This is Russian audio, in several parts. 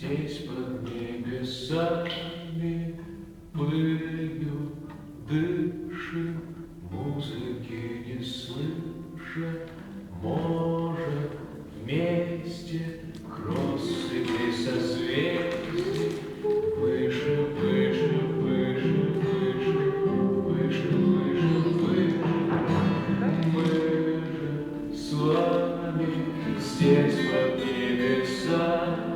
Здесь под небесами пылью дышим, музыки не слыша, может, вместе к россыпи созвездий выше, выше, выше, выше, выше, выше, выше. Мы же с вами здесь под небесами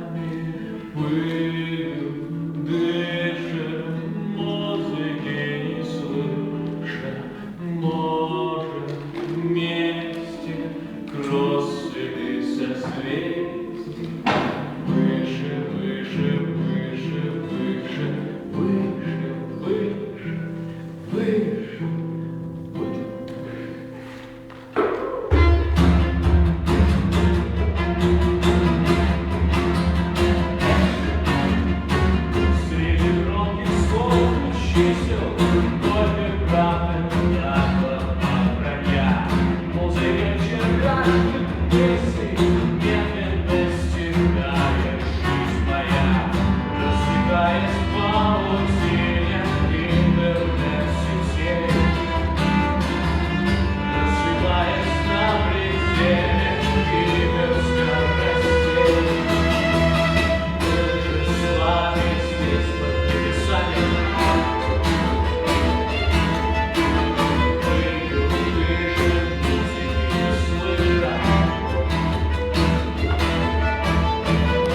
пылью дышим, музыки не слыша, может, вместе к россыпи созвездий выше, выше, выше, выше, выше, выше, выше, выше. Среди громких слов и чисел только правда яблоко броня. Музыка вчерашних песней